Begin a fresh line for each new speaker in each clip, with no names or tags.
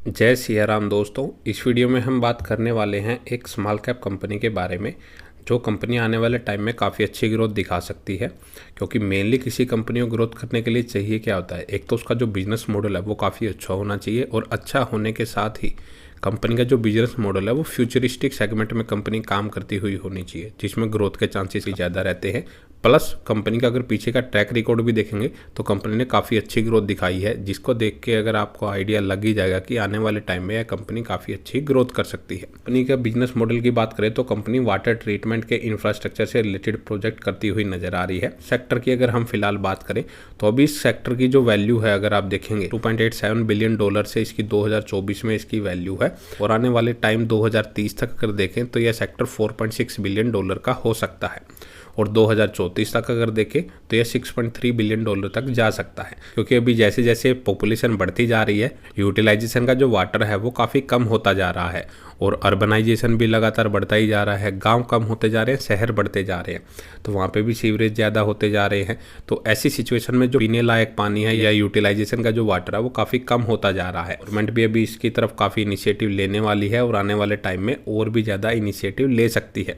जय सिया राम दोस्तों। इस वीडियो में हम बात करने वाले हैं एक स्मॉल कैप कंपनी के बारे में, जो कंपनी आने वाले टाइम में काफ़ी अच्छी ग्रोथ दिखा सकती है। क्योंकि मेनली किसी कंपनी को ग्रोथ करने के लिए चाहिए क्या होता है, एक तो उसका जो बिजनेस मॉडल है वो काफ़ी अच्छा होना चाहिए, और अच्छा होने के साथ ही कंपनी का जो बिजनेस मॉडल है वो फ्यूचरिस्टिक सेगमेंट में कंपनी काम करती हुई होनी चाहिए, जिसमें ग्रोथ के चांसेस भी ज़्यादा रहते हैं। प्लस कंपनी का अगर पीछे का ट्रैक रिकॉर्ड भी देखेंगे तो कंपनी ने काफ़ी अच्छी ग्रोथ दिखाई है, जिसको देख के अगर आपको आइडिया लग ही जाएगा कि आने वाले टाइम में यह कंपनी काफ़ी अच्छी ग्रोथ कर सकती है। कंपनी का बिजनेस मॉडल की बात करें तो कंपनी वाटर ट्रीटमेंट के इंफ्रास्ट्रक्चर से रिलेटेड प्रोजेक्ट करती हुई नजर आ रही है। सेक्टर की अगर हम फिलहाल बात करें तो अभी इस सेक्टर की जो वैल्यू है अगर आप देखेंगे $2.87 बिलियन से इसकी 2024 में इसकी वैल्यू है, और आने वाले टाइम 2030 तक अगर देखें तो यह सेक्टर $4.6 बिलियन का हो सकता है, और 2034 तक अगर देखें तो यह $6.3 बिलियन तक जा सकता है। क्योंकि अभी जैसे जैसे पॉपुलेशन बढ़ती जा रही है, यूटिलाइजेशन का जो वाटर है वो काफ़ी कम होता जा रहा है, और अर्बनाइजेशन भी लगातार बढ़ता ही जा रहा है। गांव कम होते जा रहे हैं, शहर बढ़ते जा रहे हैं, तो वहाँ पे भी सीवरेज ज़्यादा होते जा रहे हैं। तो ऐसी सिचुएशन में जो पीने लायक पानी है या यूटिलाइजेशन का जो वाटर है वो काफ़ी कम होता जा रहा है। गवर्नमेंट भी अभी इसकी तरफ काफ़ी इनिशिएटिव लेने वाली है, और आने वाले टाइम में और भी ज़्यादा इनिशिएटिव ले सकती है।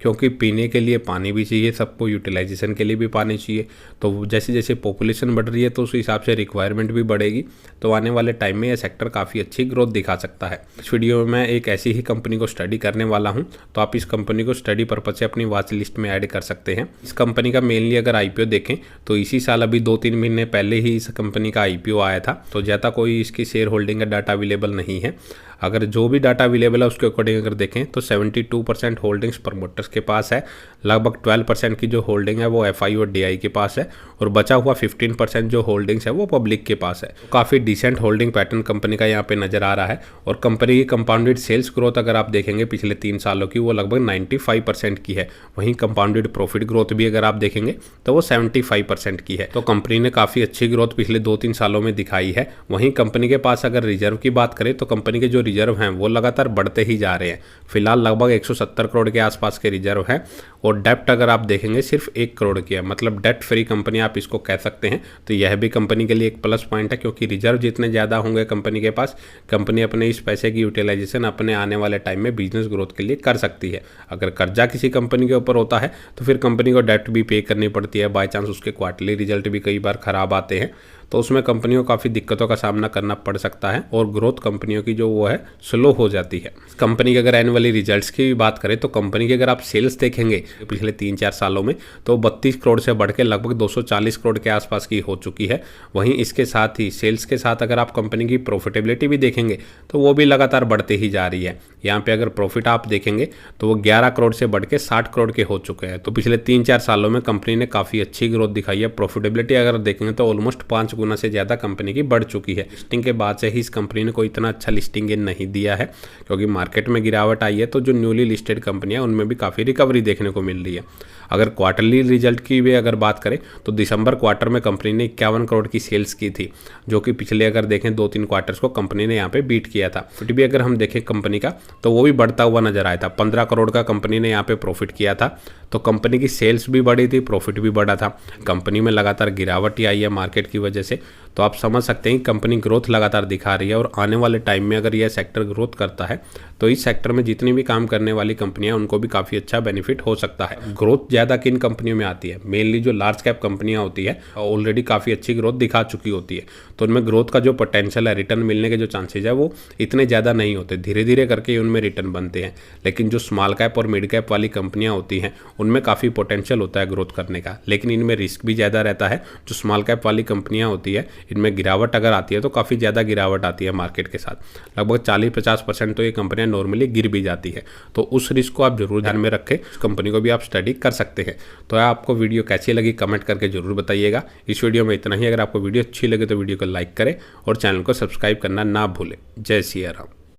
क्योंकि पीने के लिए पानी भी चाहिए सबको, यूटिलाइजेशन के लिए भी पानी चाहिए। तो जैसे जैसे पॉपुलेशन बढ़ रही है तो उस हिसाब से रिक्वायरमेंट भी बढ़ेगी। तो आने वाले टाइम में यह सेक्टर काफ़ी अच्छी ग्रोथ दिखा सकता है। इस वीडियो में मैं एक ऐसी ही कंपनी को स्टडी करने वाला हूं, तो आप इस कंपनी को स्टडी पर्पज से अपनी वॉच लिस्ट में ऐड कर सकते हैं। इस कंपनी का मेनली अगर आईपीओ देखें तो इसी साल अभी 2-3 महीने पहले ही इस कंपनी का आईपीओ आया था। तो ज़्यादा कोई इसकी शेयर होल्डिंग का डाटा अवेलेबल नहीं है। अगर जो भी डाटा अवेलेबल है उसके अकॉर्डिंग अगर देखें तो 72% होल्डिंग्स प्रमोटर्स के पास है, लगभग 12% की जो होल्डिंग है वो एफआई और डीआई के पास है, और बचा हुआ 15% जो होल्डिंग्स है वो पब्लिक के पास है। काफ़ी डिसेंट होल्डिंग पैटर्न कंपनी का यहाँ पे नजर आ रहा है। और कंपनी की कंपाउंडेड सेल्स ग्रोथ अगर आप देखेंगे पिछले 3 सालों की वो लगभग 95% की है। वहीं कंपाउंडेड प्रॉफिट ग्रोथ भी अगर आप देखेंगे तो वो 75% की है। तो कंपनी ने काफ़ी अच्छी ग्रोथ पिछले 2-3 सालों में दिखाई है। वहीं कंपनी के पास अगर रिजर्व की बात करें तो कंपनी के जो रिजर्व हैं वो लगातार बढ़ते ही जा रहे हैं। फिलहाल लगभग 170 करोड़ के आसपास के रिजर्व हैं, और डेप्ट अगर आप देखेंगे सिर्फ 1 करोड़ की है, मतलब डेट फ्री कंपनी आप इसको कह सकते हैं। तो यह भी कंपनी के लिए एक प्लस पॉइंट है, क्योंकि रिजर्व जितने ज़्यादा होंगे कंपनी के पास, कंपनी अपने इस पैसे की यूटिलाइजेशन अपने आने वाले टाइम में बिजनेस ग्रोथ के लिए कर सकती है। अगर कर्जा किसी कंपनी के ऊपर होता है तो फिर कंपनी को डेट भी पे करनी पड़ती है। बाई चांस उसके क्वार्टरली रिजल्ट भी कई बार खराब आते हैं, तो उसमें कंपनियों को काफ़ी दिक्कतों का सामना करना पड़ सकता है, और ग्रोथ कंपनियों की जो वो है स्लो हो जाती है। कंपनी के अगर एनुअली रिजल्ट्स की बात करें तो कंपनी के अगर आप सेल्स देखेंगे पिछले 3-4 सालों में तो 32 करोड़ से बढ़ के लगभग 240 करोड़ के आसपास की हो चुकी है। वहीं इसके साथ ही सेल्स के साथ अगर आप कंपनी की प्रॉफिटेबिलिटी भी देखेंगे तो वो भी लगातार बढ़ते ही जा रही है। यहाँ पे अगर प्रॉफिट आप देखेंगे तो वो 11 करोड़ से बढ़ के 60 करोड़ के हो चुके हैं। तो पिछले 3-4 सालों में कंपनी ने काफ़ी अच्छी ग्रोथ दिखाई है। प्रॉफिटेबिलिटी अगर देखेंगे तो ऑलमोस्ट 5 गुना से ज़्यादा कंपनी की बढ़ चुकी है। लिस्टिंग के बाद से ही इस कंपनी ने कोई इतना अच्छा लिस्टिंग गेन नहीं दिया है, क्योंकि मार्केट में गिरावट आई है। तो जो न्यूली लिस्टेड कंपनियां उनमें भी काफ़ी रिकवरी देखने को मिल रही है। अगर क्वार्टरली रिजल्ट की भी अगर बात करें तो दिसंबर क्वार्टर में कंपनी ने 51 करोड़ की सेल्स की थी, जो कि पिछले अगर देखें 2-3 क्वार्टर्स को कंपनी ने यहाँ पे बीट किया था। फिर भी अगर हम देखें कंपनी का तो वो भी बढ़ता हुआ नजर आया था। 15 करोड़ का कंपनी ने यहाँ पे प्रॉफिट किया था। तो कंपनी की सेल्स भी बढ़ी थी, प्रॉफिट भी बढ़ा था। कंपनी में लगातार गिरावट ही आई है मार्केट की वजह से। तो आप समझ सकते हैं कंपनी ग्रोथ लगातार दिखा रही है, और आने वाले टाइम में अगर यह सेक्टर ग्रोथ करता है तो इस सेक्टर में जितनी भी काम करने वाली कंपनियां उनको भी काफ़ी अच्छा बेनिफिट हो सकता है। ग्रोथ ज़्यादा किन कंपनियों में आती है, मेनली जो लार्ज कैप कंपनियां होती है ऑलरेडी काफ़ी अच्छी ग्रोथ दिखा चुकी होती है, तो उनमें ग्रोथ का जो पोटेंशियल है, रिटर्न मिलने के जो चांसेज है वो इतने ज़्यादा नहीं होते। धीरे धीरे करके उनमें रिटर्न बनते हैं। लेकिन जो स्मॉल कैप और मिड कैप वाली कंपनियां होती हैं उनमें काफ़ी पोटेंशियल होता है ग्रोथ करने का, लेकिन इनमें रिस्क भी ज़्यादा रहता है। जो स्मॉल कैप वाली कंपनियां होती है इनमें गिरावट अगर आती है तो काफ़ी ज़्यादा गिरावट आती है मार्केट के साथ। लगभग 40-50% तो ये कंपनियां नॉर्मली गिर भी जाती है। तो उस रिस्क को आप जरूर ध्यान में रखें। इस कंपनी को भी आप स्टडी कर सकते हैं। तो आपको वीडियो कैसी लगी कमेंट करके जरूर बताइएगा। इस वीडियो में इतना ही। अगर आपको वीडियो अच्छी लगे तो वीडियो को लाइक करें और चैनल को सब्सक्राइब करना ना भूलें। जय सिया राम।